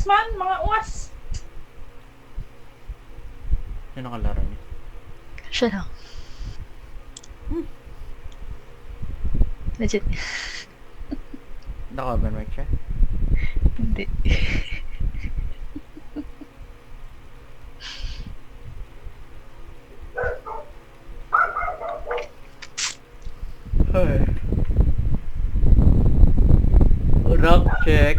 man, mga uwas. Sino kalaro niya? Siya lang. Legit. Naka-open mic siya? Hindi. Hey. Rock check.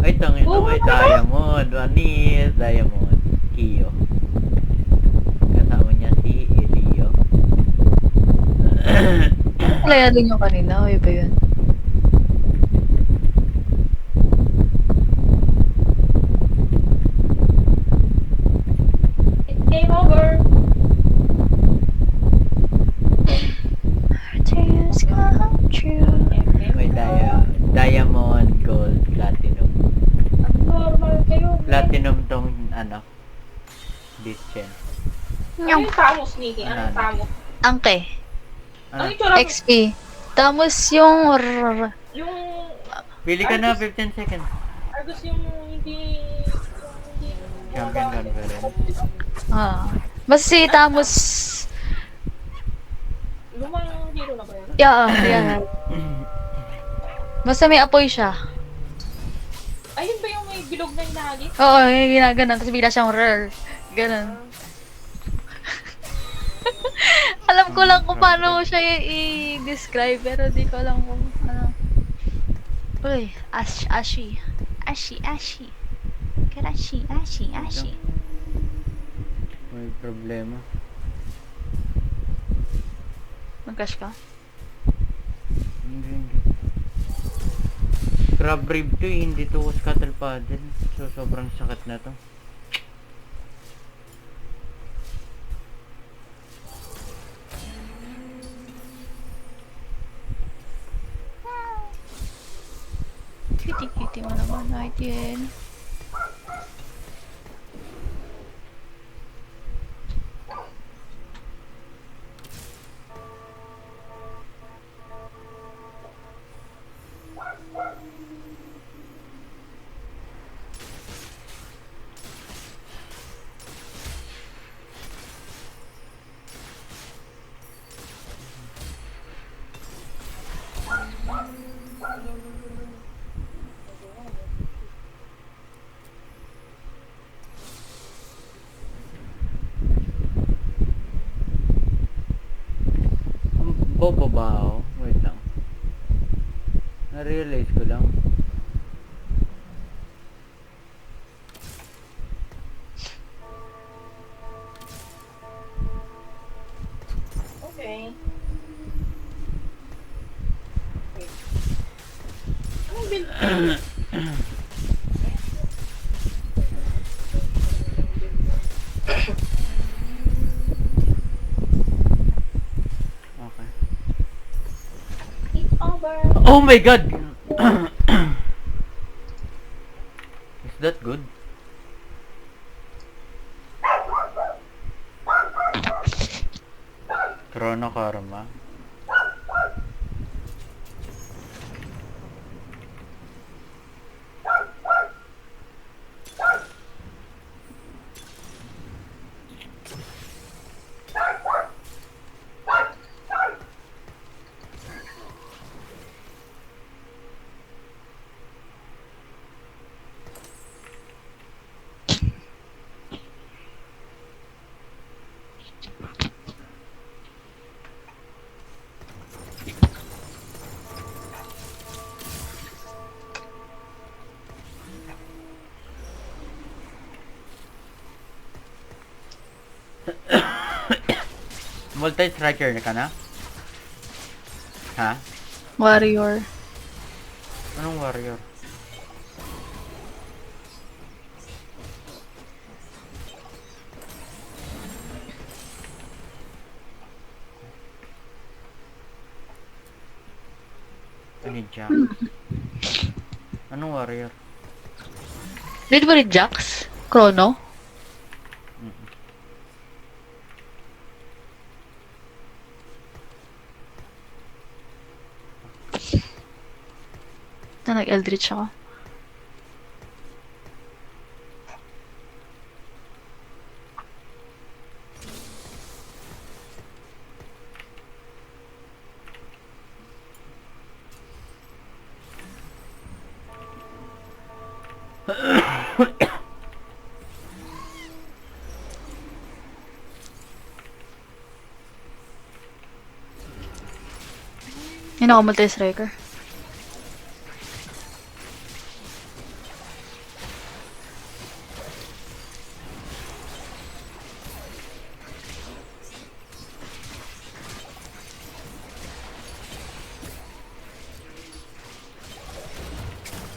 Ay, tangin na may diamond. Anis, diamond. Kiyo. Kasama niya si Elio. Laya din yung kanina. O iba yun. Game over. Dreams come true. May diamond, gold, platinum. Normal kayo. Platinum tong ano. Bitchen. Ano yung tamos, Nikki? Ano yung tamos? Angke. Ano Ano? yung tsura mo? XP. Tapos yung... Yung Pili ka na 15 seconds. Argus yung hindi... Champion conference. Basta si Tamos... Lumang hero na ba yun? Yeah. Basta may apoy siya. Ayun ba yung may bilog na hinahagis? Oo, yung ginaganon. Tapos bigla siyang rare. Ganon. Alam ko lang kung paano siya i-describe, pero di ko alam kung ano. Uy, Ashi. Karashi. May problema. Mag-crash ka? Hindi. Crab rib to eh, hindi to scuttle paddle. So, sobrang sakit na to. Kitty mo naman natin. Bobo ba ako? Wait lang. Na-realize ko lang. Okay. Anong build? Okay. It's over. Oh my god! Is that good? Chrono Karma. Multi-striker ka na? Ha? Warrior. Anong warrior? Ano Jack? Anong warrior? Read ba rin Jax? Chrono? Na nag-Eldritch ako. Yun ako multi-striker.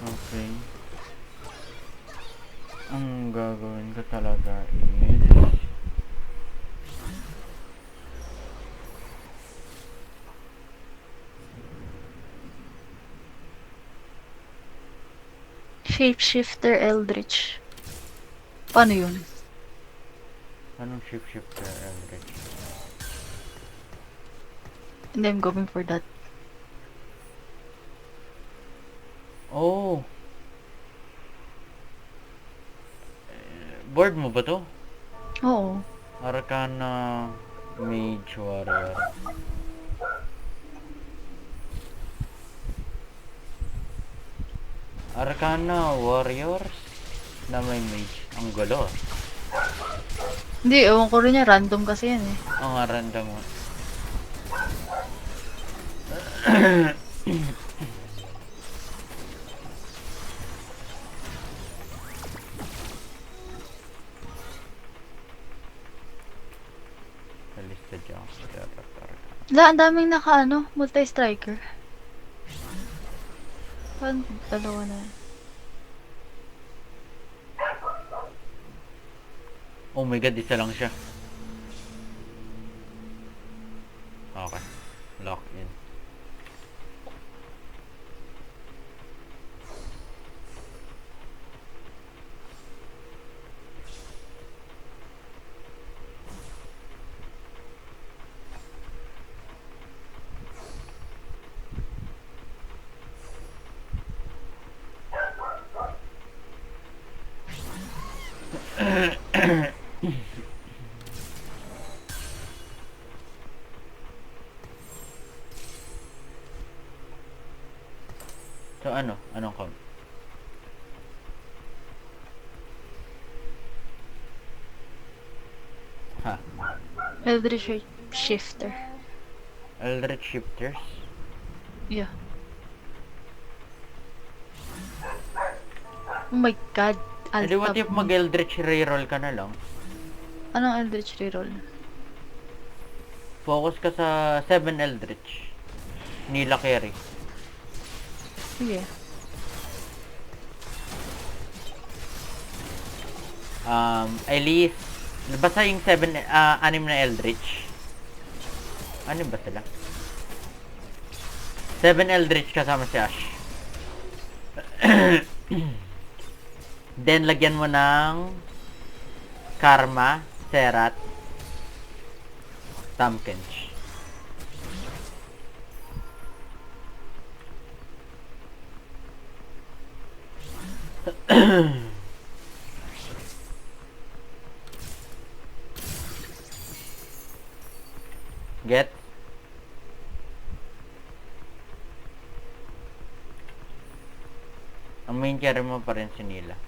Okay. Ang gagawin ko talaga is Shapeshifter Eldritch. Paano yun? anong shifter Eldritch? And I'm going for that. Oh. Board mo ba to? Oo. Arcana Mage Warrior. Arcana Warriors na may mage. Ang gulo. Hindi, ewan ko rin niya. Random kasi yan eh. Ang random mo. Kalista dyan. Ang daming multi-striker. Paano dalawa na yan? Oh my god, isa lang siya. Okay. Lock in. So ano? Anong count? Ha? Eldritch Shifter. Eldritch Shifters? Yeah. Oh my god. Hindi, what if mag-Eldritch reroll ka na lang? Anong Eldritch reroll? Focus ka sa 7 Eldritch. Nila carry. Sige. Elise. Basta yung 6 na Eldritch. Ano ba sila? 7 Eldritch kasama si Ash. Then, lagyan mo ng Karma, Serat, Tamkench. Get? Ang main carry mo pa rin si Nila.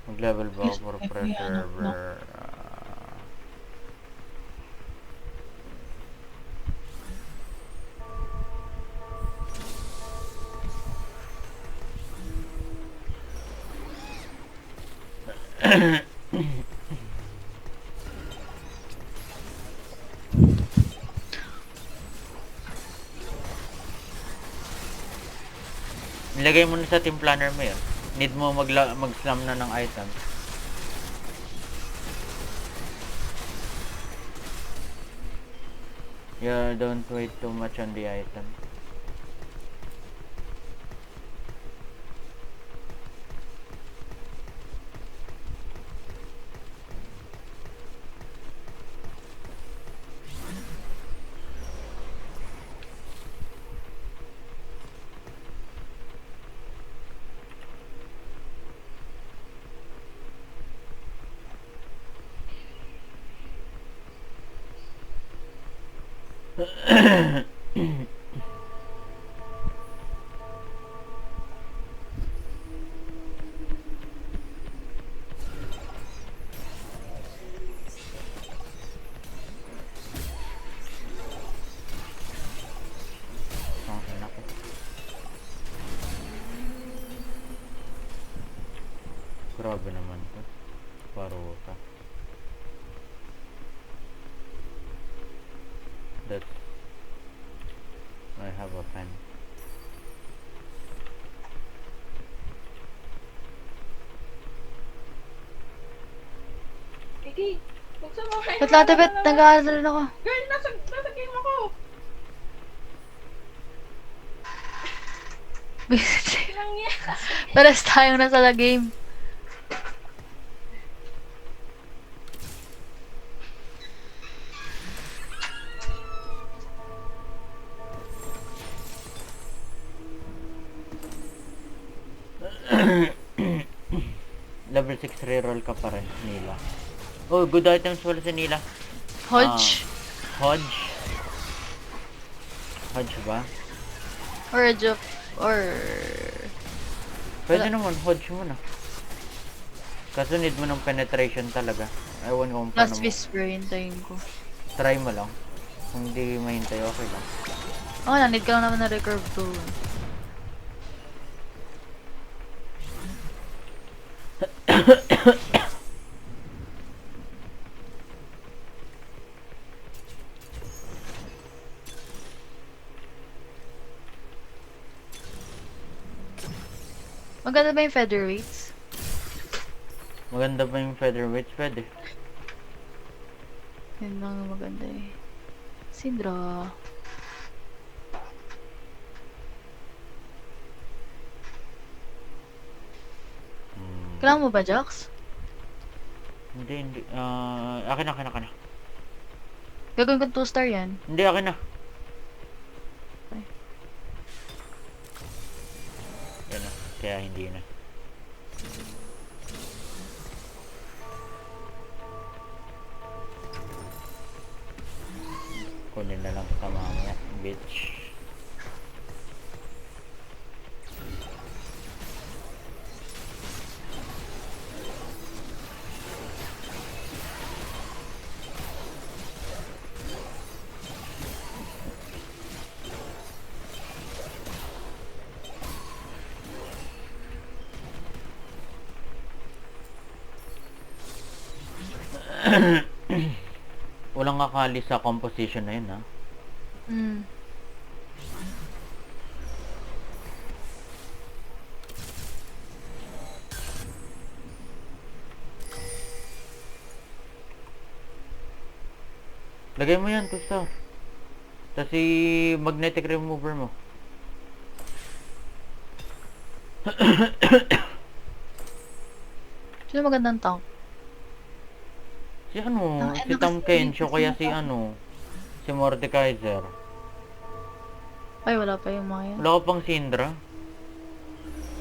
Mag-level ba Yes, for may preserver? Nilagay mo na sa team planner mo yun. Need mo mag-slam na ng item. Yeah, don't wait too much on the item. Grabe naman to. Paruta. That's... I have a pen. Iki, buksan mo kayo. Ba't latipit? Nag-aaral ako. Girl, nasa game ako. Ilang yan. Pares tayong nasa la game. Level 6 reroll ka pa rin, Nila. Oh, good items pala si Nila. Hodge. Hodge. Hodge ba? Or a joke. Or... Pwede naman, Hodge mo na. Kaso need mo ng penetration talaga. Ewan ko kung paano Last mo. whisper, hintayin ko. Try mo lang. Kung di mahintay, okay lang. Oo lang, need ka lang naman na recurve to. Maganda ba yung featherweights? Maganda ba yung featherweights? Pwede. Yun lang ang maganda eh. Syndra. Kailangan mo ba, Jax? Hindi. Akin na. Gagawin ko 2-star yan. Hindi, akin na. Okay. Yan na. Kaya hindi na. Kunin na lang kita mamaya, bitch. Walang akali sa composition na yun, ha? Hmm. Lagay mo yan, Tusta. Tapos magnetic remover mo. Sino magandang tank? Si ano, Ang si ano Tom kasi, Kencho, kasi kaya si naka- ano, si Mordekaiser. Ay, wala pa yung mga yan. Wala ka pang Syndra?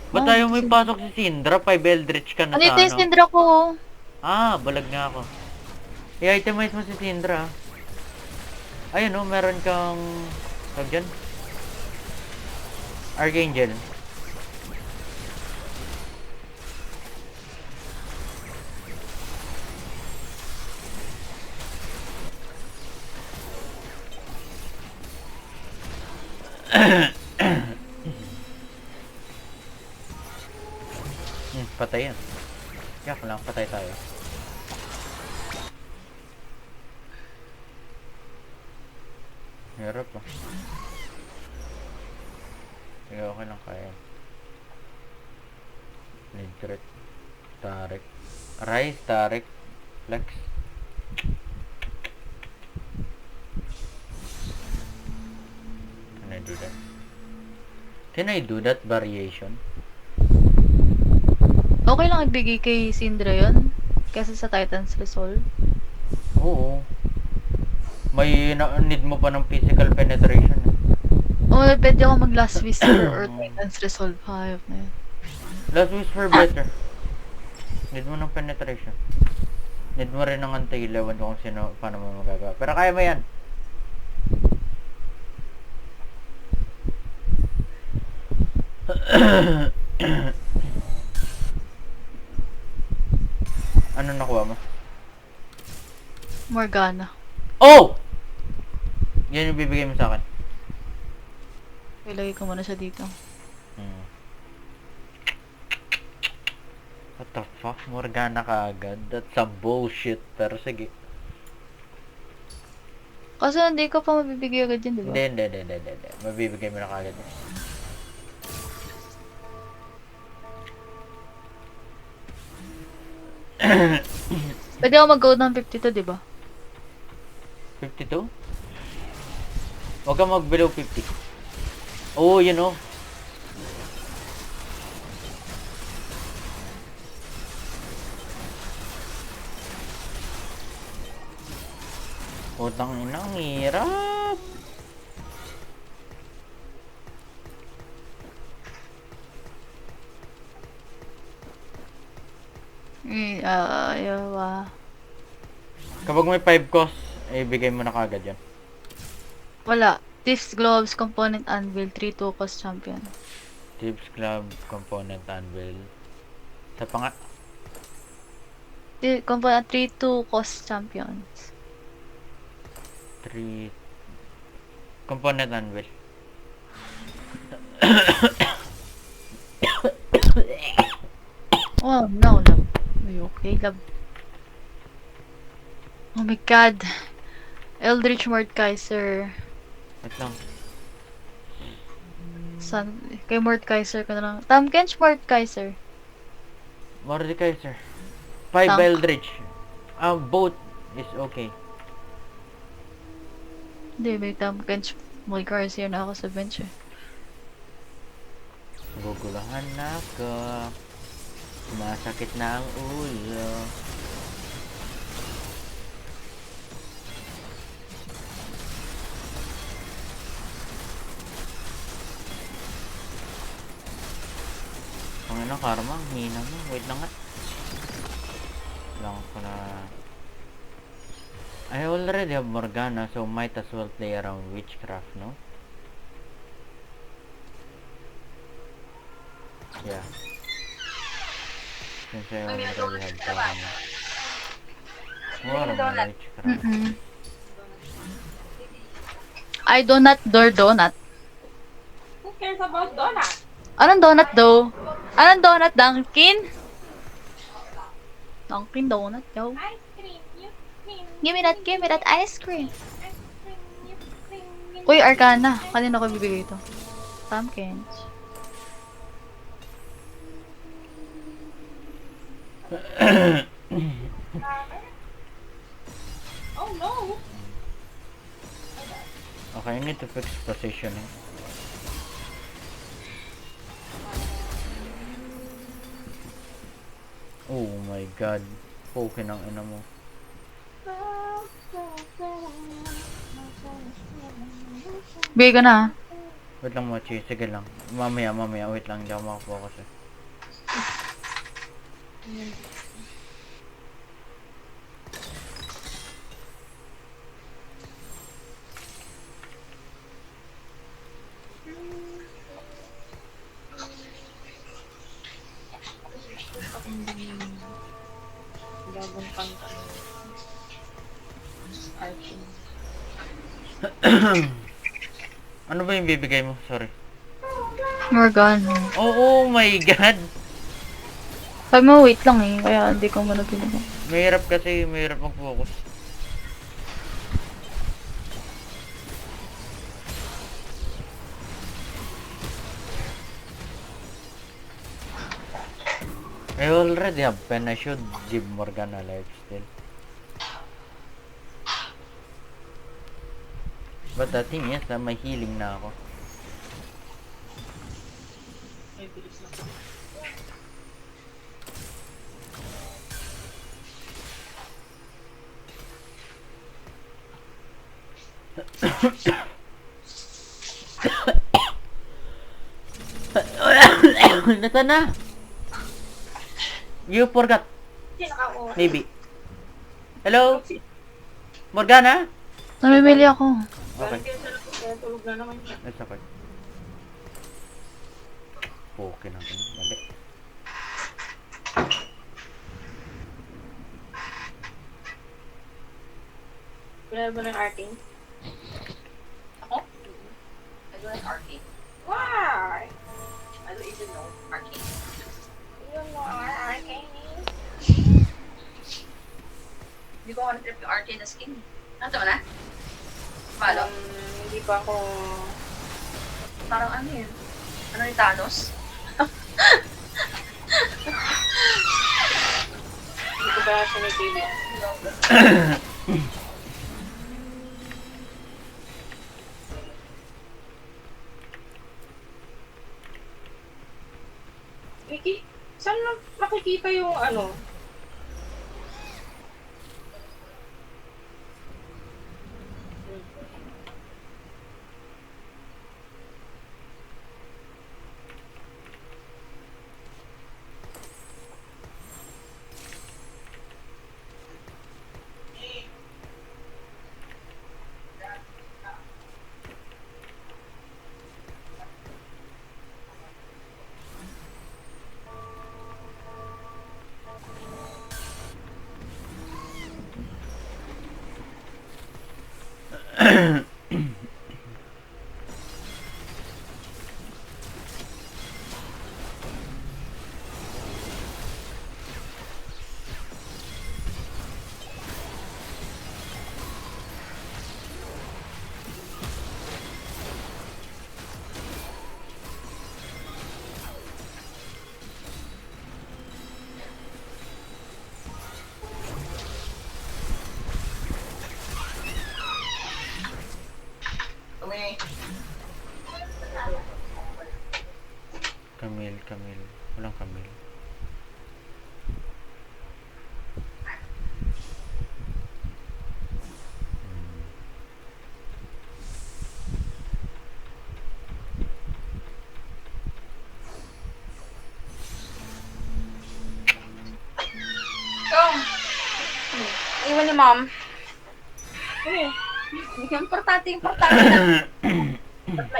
Ba't Oh, tayo mo kasi- ipasok si Syndra? 5 Eldritch ka na Ano sa ito yung ano? Syndra ko? Ah, balag nga ako. I-itemize mo si Syndra. Ayun oh, meron kang... Tawag dyan? Archangel. Patay yan. Yak lang, patay tayo. Hirap ah. Sige, okay lang kaya. Nidret. Tarek. Rise, Tarek. Flex. Can I do that? Can I do that variation? Okay lang ibigay kay Syndra yun. Kasi sa Titan's Resolve. Oo. May need mo pa ng physical penetration. Oo, pwede ako mag Last Whisper or Titan's Resolve. Hayop na yun. Last whisper better. Need mo ng penetration. Need mo rin ng anti-heal. Ewan ko kung sino, paano mo magagawa. Pero kaya mo yan. Ano nakuha mo? Morgana. Oh! Yan yung bibigay mo sa akin. Ilagay ko muna siya dito. What the fuck? Morgana ka agad? That's some bullshit. Pero sige. Kasi hindi ko pa mabibigay agad yun, di ba? Hindi. Mabibigay mo na kagad. Pwede ako mag-go ng 52, di ba? 52? Huwag kang mag-below 50. Oh, you know. Putang ina, ang hirap. Ayaw. Kapag may 5 cost, ibigay mo na kagad yan. Wala. Thieves, Gloves, Component, Anvil, 3-2 cost champion. Tips Club, Component, Anvil. Sa panga... Component, 3-2 cost champions. 3... Component, Anvil. Oh, no, love. Are you okay, love? Oh my god. Eldritch Mordekaiser. Wait lang. Kay Mordekaiser ka na lang. Tamkench Mordekaiser. Mordekaiser. 5 Tank. Eldritch. Both is okay. Hindi, may Tamkench Mordekaiser na ako sa bench eh. Gugulahan na ako. Sumasakit na ang ulo. Panginoon, karma, ang hina mo. Wait lang nga. Lang ko na... I already have Morgana, so might as well play around witchcraft, no? Yeah. Since I already have Morgana. More witchcraft. I donut door donut. Who cares about donut? Anong donut daw? Anong donut, Dunkin? Dunkin donut, yo. Ice cream, you cream. Give me that ice cream. Ice cream, you cream. Uy, Arcana. Kanino ko bibigay ito? Tamkench. Oh no! Okay, I need to fix positioning. Oh my god. Poke ng ina mo. Bigay ko na. Wait lang Mochi, sige lang. Mamaya, wait lang, hindi ako makafocus eh. Bagong kanta. Arching. Ano ba yung bibigay mo? Sorry. Morgana. Oh my god! Sabi mo, wait lang eh. Kaya hindi ko muna pinag. Mahirap kasi, mahirap mag-focus. I already have pen. I should give Morgana life still. But the thing is, may healing na ako. Ay, bilis na. Nasaan na? You forgot. Sinaka-oras. Maybe. Hello? Morgana? Namimili ako. Okay. Kaya tulog na naman siya. That's okay. Okay na ito. Mali. Kailan ba ng arting? Ako? I do like arcade. Why? I don't even know arcade. You know, arting. Hindi ko ako na-trip yung RK na skin. Ano na? Malo? Hindi pa ako... Parang ano yun? Ano ni Thanos? Hindi ko pa siya napili. Vicky, saan makikita yung ano? Umi. Camille. Walang Camille. Go! Iwan ni mom. Eh, Importante na.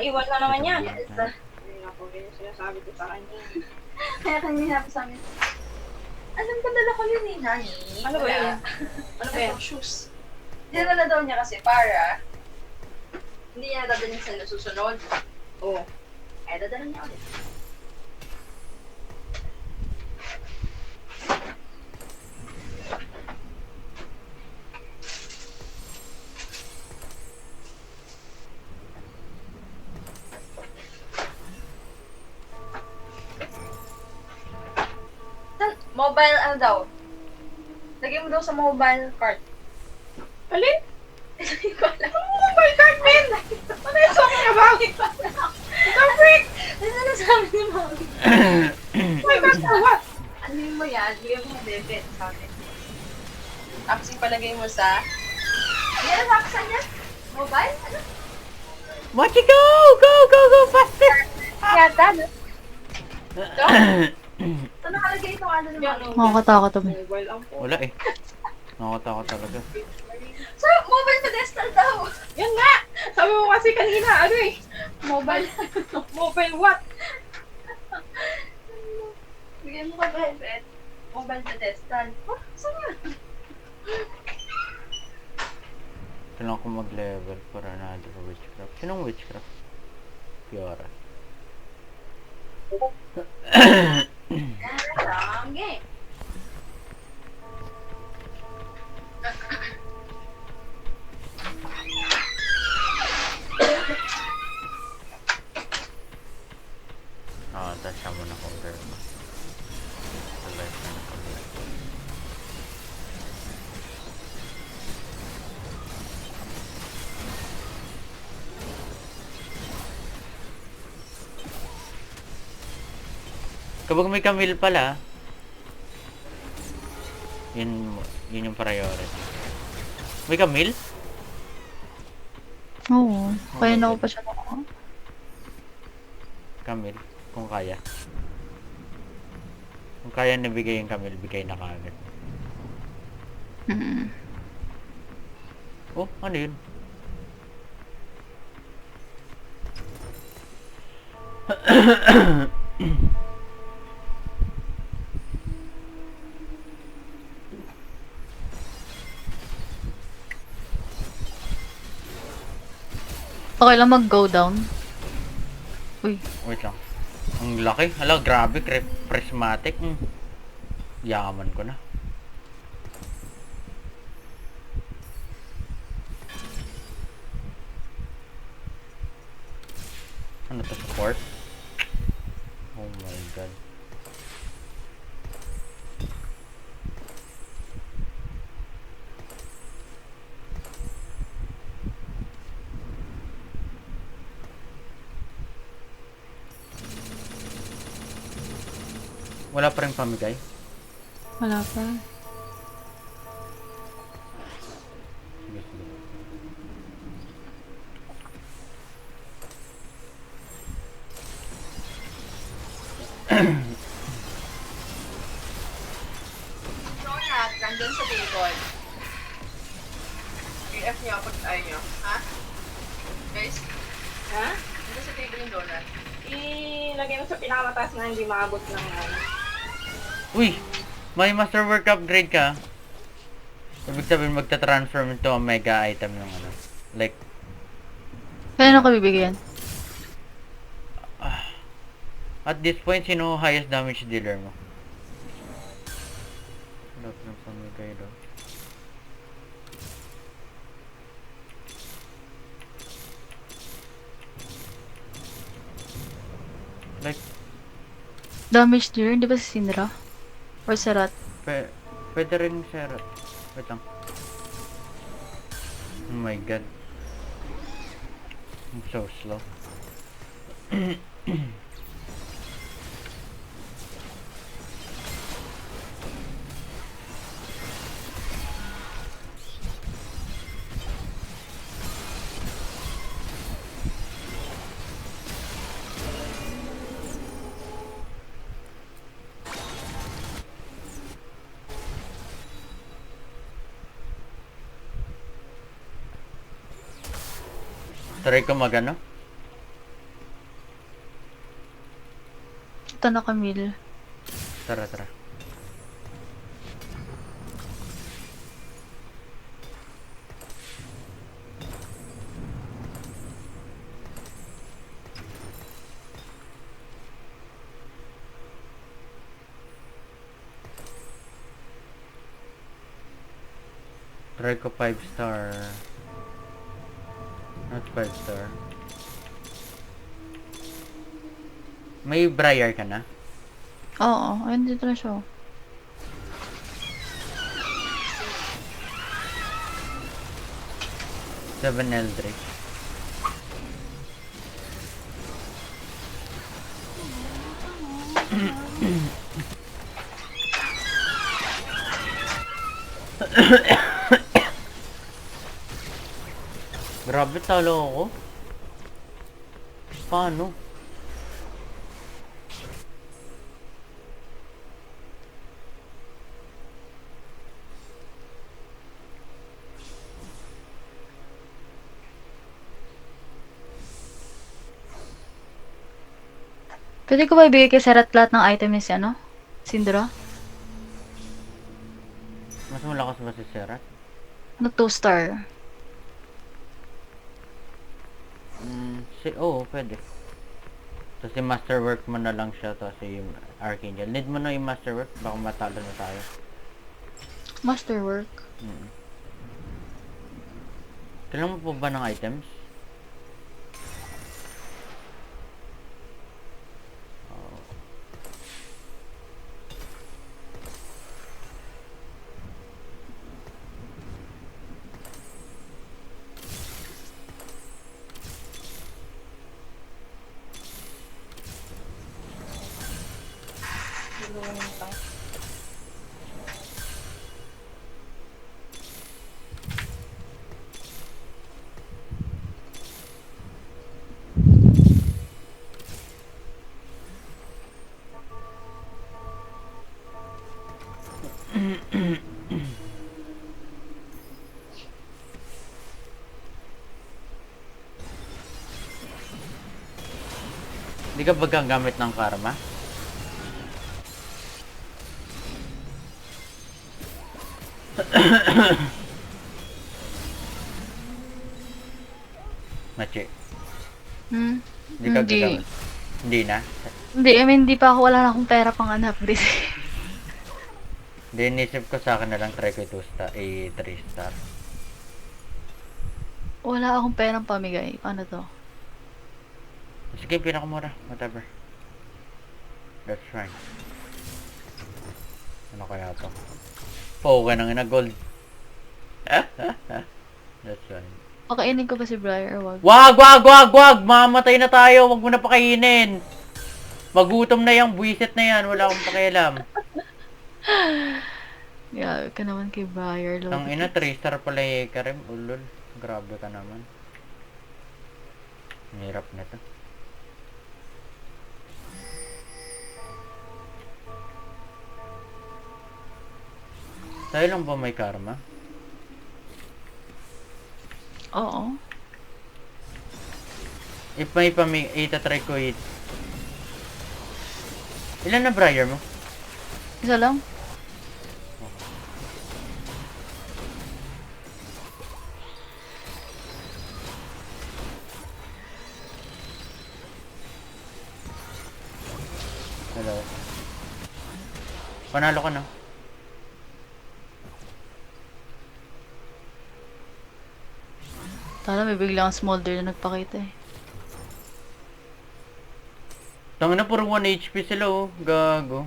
naiwan na naman yan. Yes. Hindi na po yun yung sinasabi ko sa kanya. Kaya kanina sa amin. Alam ko dala ko yun eh, nani. Ano ba yun? Ano ba yan? Shoes. Dinala daw niya kasi para hindi niya dadalhin sa susunod. Oo. Kaya dadala niya ulit. Mobile ano daw? Lagay mo daw sa mobile cart. Alin? Hindi ko alam. Mobile card, man! Ano yung talking about? The freak! Ano na sabi ni Mami? Mobile card for what? Ano mo yan? Bigyan mo ng debit sa akin. Tapos ipalagay mo sa... Yan ang saan yan? Mobile? Ano? Mochi, go! Go! Faster! Yata, no? Ito nakalagay itong ano ni Mami. Nakakatakot to. Mobile ang po. Wala eh. Nakatakot talaga. So, mobile pedestal daw. Yan nga! Sabi mo kasi kanina, ano eh? Mobile. Mobile what? Bigyan mo ka debit. Mobile pedestal. Oh, saan yan? Kailangan ko mag-level para another witchcraft. Sinong witchcraft? Fiora. Wrong game. Tapos siya muna counter mo. Alive na nakalagay. Kapag may Camille pala, yun yung priority. May Camille? Oo. Kaya na ko pa siya nakuha. Camille, kung kaya. Kung kaya nabigay yung Camille, bigay na kaagad. Mm. Oh, ano yun? Okay lang mag-go down. Uy. Wait lang. Ang laki. Hala, grabe. Prismatic. Yaman ko na. support. Oh my god. Wala pa rin pamigay. Wala pa. Sige, sige. Donut, nandun sa table. PF niya pag ayaw niyo. Ha? Guys, Ha? nandun sa table yung donut. Ilagay mo sa pinakamataas na hindi maabot ng ano. Uy! May masterwork upgrade ka. Ibig sabihin magta-transform into a mega item yung ano. Like, Kaya na ko bibigyan? at this point, sino highest damage dealer mo? Wala pa ng pamigay daw. Like, Damage dealer, di ba si Syndra? Or Serat? pwede rin Serot. Wait lang. Oh my god. I'm so slow. Try ko magano? Ito na Camille. Tara, tara. Try ko 5 star. Not 5 star. May Briar ka na? Oo, ayun dito na siya. 7 Eldritch. Grabe, talo ako. Paano? Pwede ko ba ibigay kay Serat lahat ng item ni si ano? Syndra? Mas malakas ba si Serat? Ano 2 star? Oo, pwede. Tapos yung masterwork mo na lang siya, tapos yung Archangel. Need mo na yung masterwork, baka matalo na tayo. Masterwork. Kailangan mo po ba ng items? Hindi ka ba gagamit ng karma? Machi. Hindi ka Hindi. gagamit. Hindi na? Hindi, I mean, hindi pa ako, wala na akong pera pang upgrade. Hindi, inisip ko sa akin na lang try ko 2 star, 3 star. Wala akong perang pamigay. Paano to? Sige, pinakamura. Whatever. That's fine. Ano kaya to? Poke nang ina gold. That's fine. Pakainin ko ba si Briar or wag? Wag! Mamatay na tayo. Wag mo na pakainin. Magutom na yung buwisit na yan. Wala akong pakialam. Yeah, ka naman kay Briar. Ang ina, 3-star pala yung Karim. Ulol. Grabe ka naman. Ang hirap na to. Tayo lang ba may karma? Oo. If may itatry ko it. Ilan na Briar mo? Isa lang? Hello. Panalo ka na. Tala, may biglang smolder na nagpakita eh. Tangin na, puro 1 HP sila oh. Gago.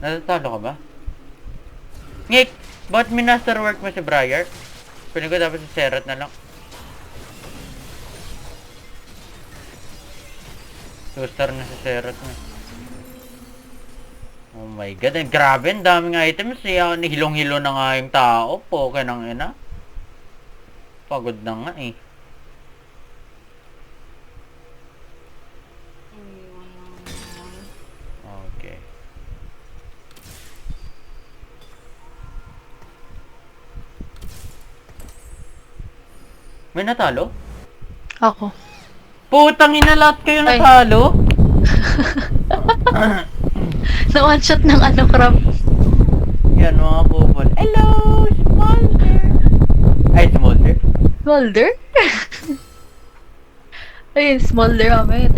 Natatalo ka ba? Ngik! Ba't minasterwork mo si Briar? Piling ko dapat si Seret na lang. 2-star na si Seret na. Oh my god, grabe, ang daming items. Hilong-hilo na nga yung tao. Poke ng ina. Pagod na nga eh. Okay. May natalo? Ako. Putang ina, lahat kayo Ay. natalo? Na one shot ng ano, crab. Yan mga kupol. Hello, Smolder! Ay, Smolder? Smolder? Ayun, smolder kami. Ito